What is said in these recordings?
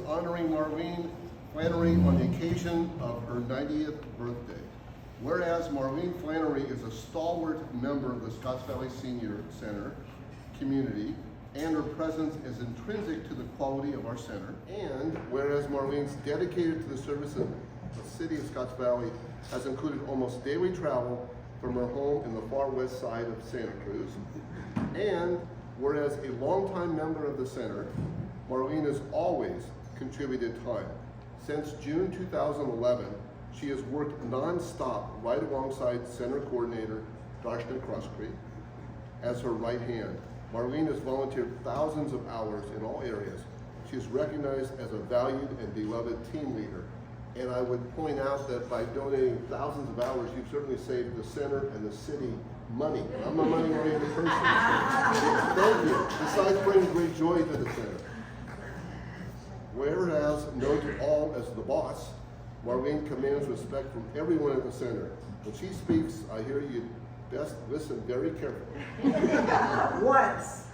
honoring Marlene Flannery on the occasion of her 90th birthday. Whereas Marlene Flannery is a stalwart member of the Scotts Valley Senior Center community, and her presence is intrinsic to the quality of our center. And whereas Marlene's dedicated to the service of the city of Scotts Valley has included almost daily travel from her home in the far west side of Santa Cruz. And whereas a longtime member of the center, Marlene has always contributed time. Since June 2011, she has worked non-stop right alongside center coordinator Darshna Crosby as her right hand. Marlene has volunteered thousands of hours in all areas. She is recognized as a valued and beloved team leader. And I would point out that by donating thousands of hours, you've certainly saved the center and the city money. I'm a money-oriented person. Thank you. Besides bringing great joy to the center. Whereas known to all as the boss, Marlene commands respect from everyone at the center. When she speaks, I hear you best listen very carefully. Once.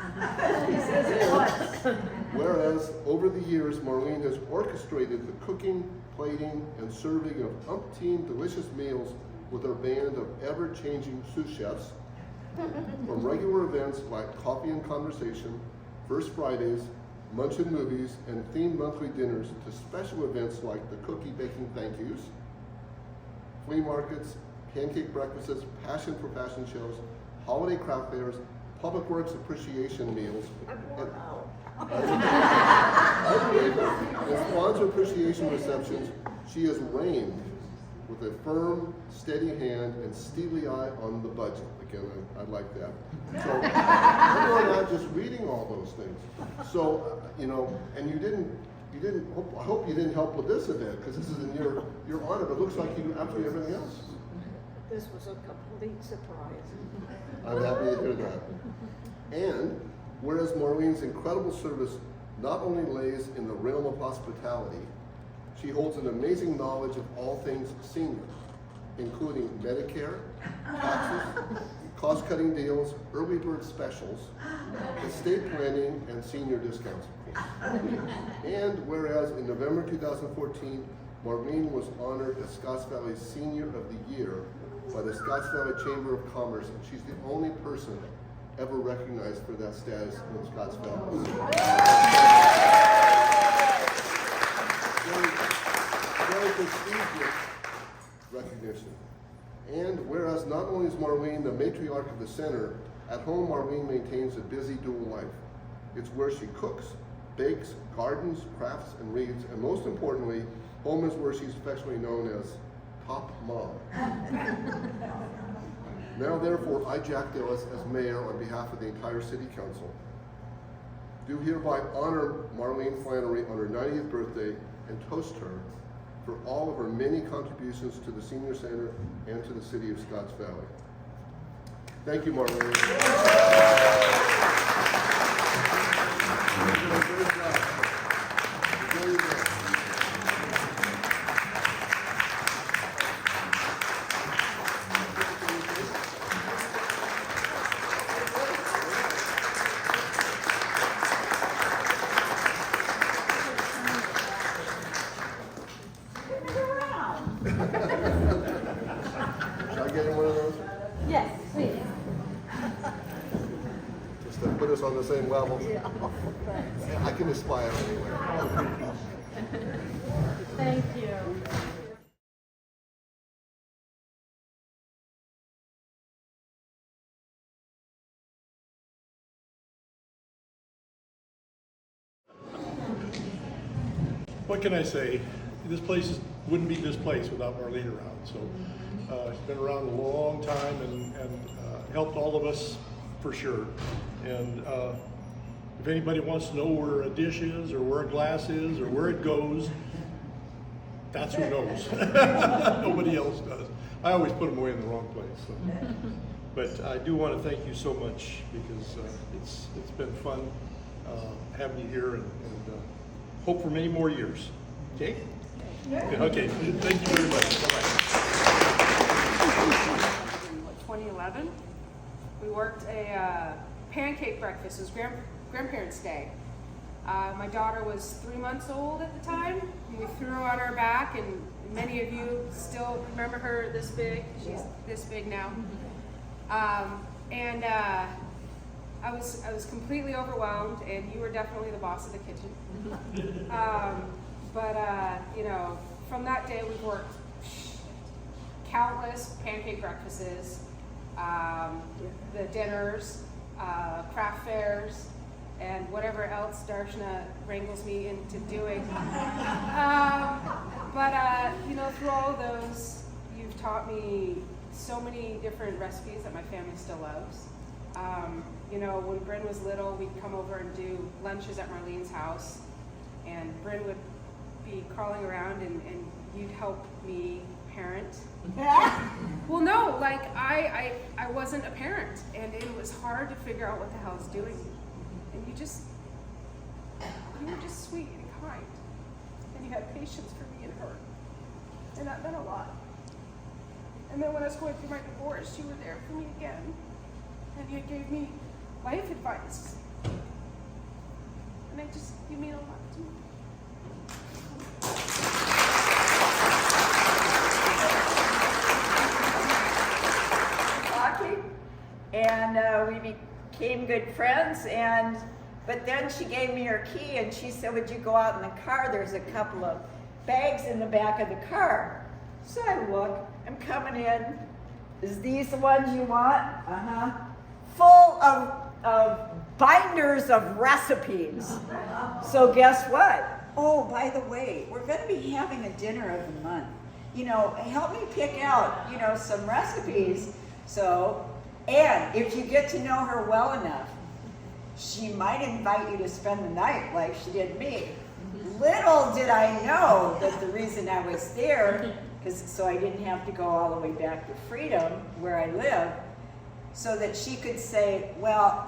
He says it once. Whereas over the years, Marlene has orchestrated the cooking, plating, and serving of umpteen delicious meals with her band of ever-changing sous chefs, from regular events like Coffee and Conversation, First Fridays, Munch and Movies, and themed monthly dinners, to special events like the cookie baking thank yous, flea markets, pancake breakfasts, passion for fashion shows, holiday craft fairs, public works appreciation meals, and sponsor appreciation receptions. She has reigned with a firm, steady hand and steely eye on the budget. Again, I like that. So I'm not just reading all those things. So, you know, and you didn't, I hope you didn't help with this event, because this is in your honor, but it looks like you do absolutely everything else. This was a complete surprise. I'm happy to hear that. And whereas Marlene's incredible service not only lays in the realm of hospitality, she holds an amazing knowledge of all things senior, including Medicare, taxes, cost-cutting deals, early bird specials, estate planning, and senior discounts, of course. And whereas in November 2014, Marlene was honored as Scotts Valley Senior of the Year by the Scotts Valley Chamber of Commerce, and she's the only person ever recognized for that status in Scotts Valley. Very prestigious recognition. And whereas not only is Marlene the matriarch of the center, at home Marlene maintains a busy dual life. It's where she cooks, bakes, gardens, crafts, and reads, and most importantly, home is where she's affectionately known as Top Mom. Now therefore, I, Jack Dillis, as mayor on behalf of the entire city council, do hereby honor Marlene Flannery on her 90th birthday and toast her for all of her many contributions to the Senior Center and to the city of Scotts Valley. Thank you, Marlene. On the same level. Yeah. I can aspire anywhere. Thank you. What can I say? This place wouldn't be this place without Marlene around. So she's been around a long time and helped all of us for sure. And if anybody wants to know where a dish is, or where a glass is, or where it goes, that's who knows. Nobody else does. I always put them away in the wrong place. So. But I do want to thank you so much, because it's been fun having you here, and hope for many more years. Okay? Yeah. Okay. Thank you very much. Bye-bye. 2011. We worked a pancake breakfast. It was Grandparents' Day. My daughter was 3 months old at the time, and we threw her on our back, and many of you still remember her this big. She's this big now. I was completely overwhelmed, and you were definitely the boss of the kitchen. You know, from that day we've worked countless pancake breakfasts, the dinners, craft fairs, and whatever else Darshana wrangles me into doing. You know, through all of those, you've taught me so many different recipes that my family still loves. You know, when Bryn was little, we'd come over and do lunches at Marlene's house, and Bryn would be crawling around, and you'd help me parent. Well, no, like I wasn't a parent, and it was hard to figure out what the hell I was doing. And you were just sweet and kind, and you had patience for me and her, and that meant a lot. And then when I was going through my divorce, you were there for me again, and you gave me life advice, and you mean a lot to me. And we became good friends, but then she gave me her key and she said, would you go out in the car? There's a couple of bags in the back of the car. So I look, I'm coming in. Is these the ones you want? Full of binders of recipes. So guess what? Oh, by the way, we're going to be having a dinner of the month. You know, help me pick out, you know, some recipes. So, and if you get to know her well enough, she might invite you to spend the night like she did me. Little did I know that the reason I was there, so I didn't have to go all the way back to Freedom, where I live, so that she could say, well,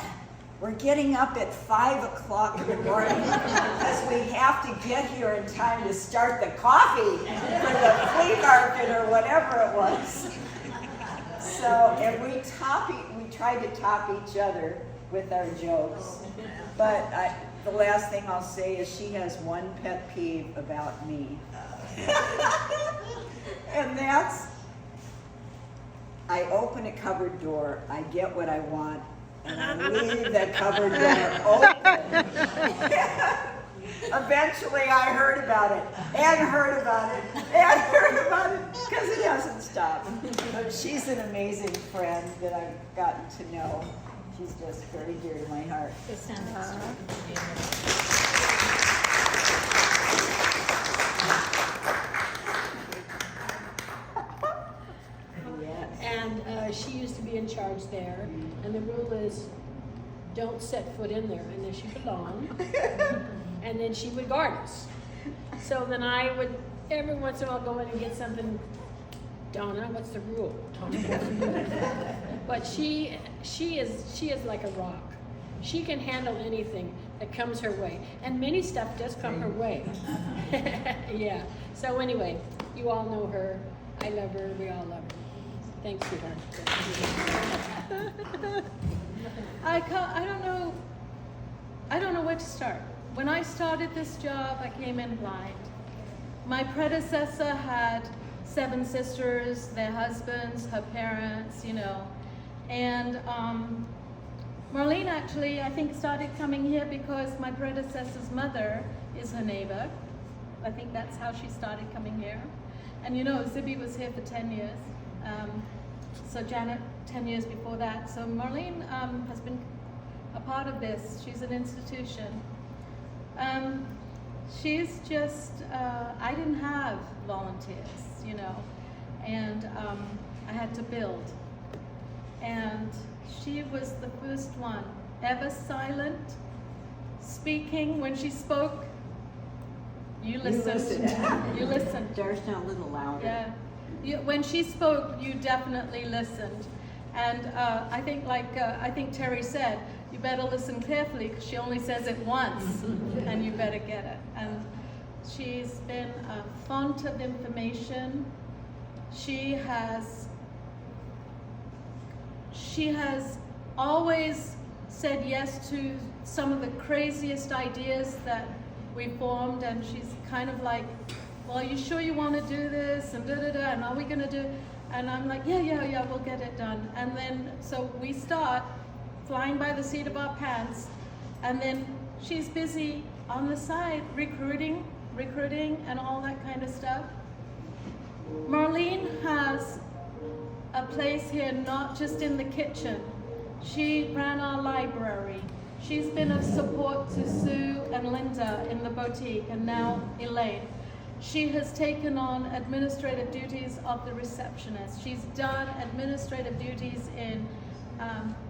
we're getting up at 5 o'clock in the morning because we have to get here in time to start the coffee for the flea market or whatever it was. So, and we tried to top each other with our jokes. But the last thing I'll say is she has one pet peeve about me. And that's, I open a cupboard door, I get what I want, and I leave that cupboard door open. Eventually I heard about it, and heard about it, and heard about it, because it hasn't stopped. But she's an amazing friend that I've gotten to know. She's just very dear to my heart. And she used to be in charge there, and the rule is don't set foot in there unless you belong. And then she would guard us. So then I would every once in a while go in and get something. Donna, what's the rule? But she is like a rock. She can handle anything that comes her way, and many stuff does come her way. Yeah. So anyway, you all know her. I love her. We all love her. Thanks, sweetheart. I don't know where to start. When I started this job, I came in blind. My predecessor had 7 sisters, their husbands, her parents, you know. And Marlene actually, I think, started coming here because my predecessor's mother is her neighbor. I think that's how she started coming here. And you know, Zibby was here for 10 years. So Janet, 10 years before that. So Marlene has been a part of this. She's an institution. She's just, I didn't have volunteers, you know, and I had to build. And she was the first one, ever silent, speaking. When she spoke, you listened. You listened. Darshana a little louder. Yeah. When she spoke, you definitely listened. And I think Terry said, you better listen carefully because she only says it once, and you better get it. And she's been a font of information. She has always said yes to some of the craziest ideas that we formed, and she's kind of like, well, are you sure you want to do this, and and are we going to do, and I'm like, yeah, we'll get it done. And then, so we start flying by the seat of our pants, and then she's busy on the side recruiting and all that kind of stuff. Marlene has a place here, not just in the kitchen. She ran our library. She's been of support to Sue and Linda in the boutique, and now Elaine. She has taken on administrative duties of the receptionist. She's done administrative duties in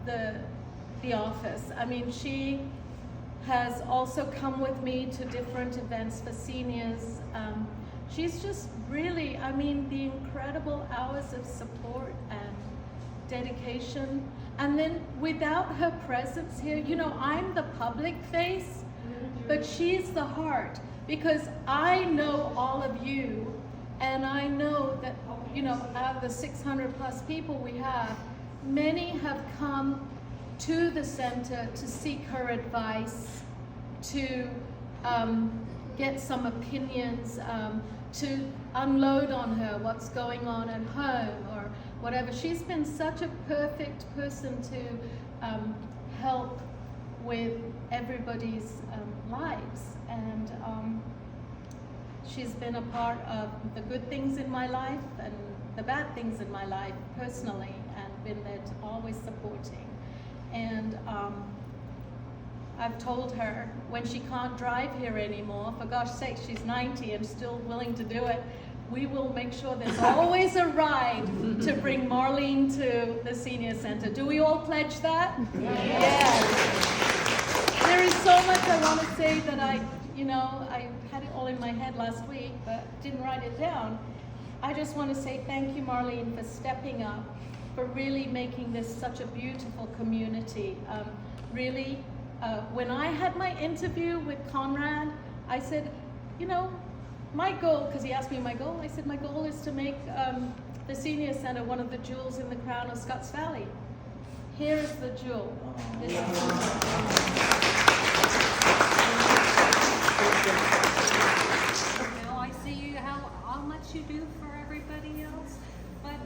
the office. I mean, she has also come with me to different events for seniors. She's just really, I mean, the incredible hours of support and dedication. And then without her presence here, you know, I'm the public face, but she's the heart, because I know all of you, and I know that, you know, out of the 600 plus people we have, many have come to the center to seek her advice, to get some opinions, to unload on her what's going on at home or whatever. She's been such a perfect person to help with everybody's lives, and she's been a part of the good things in my life and the bad things in my life personally, and been there to always supporting. And I've told her, when she can't drive here anymore, for gosh sake, she's 90 and still willing to do it, we will make sure there's always a ride to bring Marlene to the senior center. Do we all pledge that? Yes. There is so much I want to say that I had it all in my head last week, but didn't write it down. I just want to say thank you, Marlene, for stepping up, for really making this such a beautiful community. When I had my interview with Conrad, I said, you know, my goal, because he asked me my goal, I said my goal is to make the senior center one of the jewels in the crown of Scotts Valley. Here is the jewel. This is Now I see how much you do for everybody else, but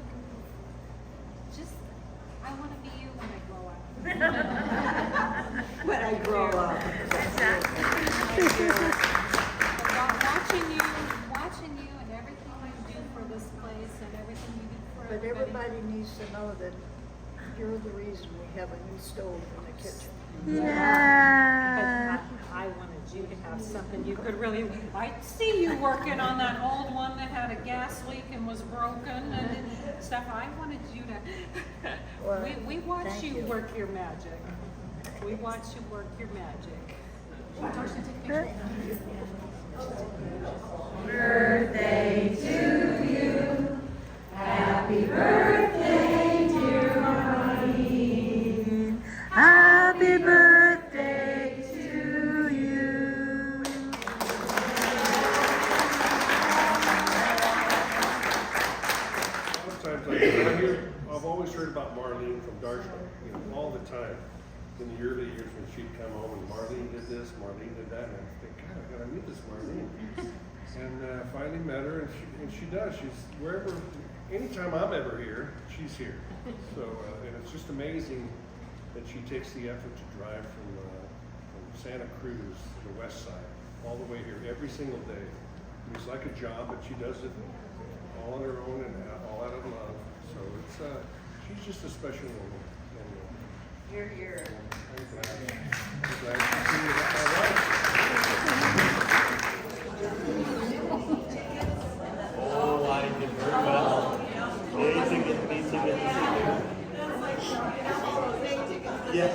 just I want to be you when I grow up. When I grow up. Watching you and everything you do for this place and everything you do for But everybody needs to know that you're the reason we have a new stove in the kitchen. But I wanted you to have something you could really. I see you working on that old one that had a gas leak and was broken and stuff. I wanted you to. Well, we watch thank you you. work your magic. We watch you work your magic. Birthday to you. Happy birthday, dear Marlene. Happy birthday to you. Sometimes I've always heard about Marlene from Darshman, all the time. In the early years when she'd come home and Marlene did this, Marlene did that, and I think, God, I gotta meet this Marlene. And finally met her, and she does. She's wherever, anytime I'm ever here, she's here. So, and it's just amazing that she takes the effort to drive from Santa Cruz, the west side, all the way here every single day. It's like a job, but she does it all on her own and all out of love. So it's she's just a special woman. You're here. I'm glad to see you. All right. Oh, I did very well. Amazing to meet you. Good to see you. Yeah.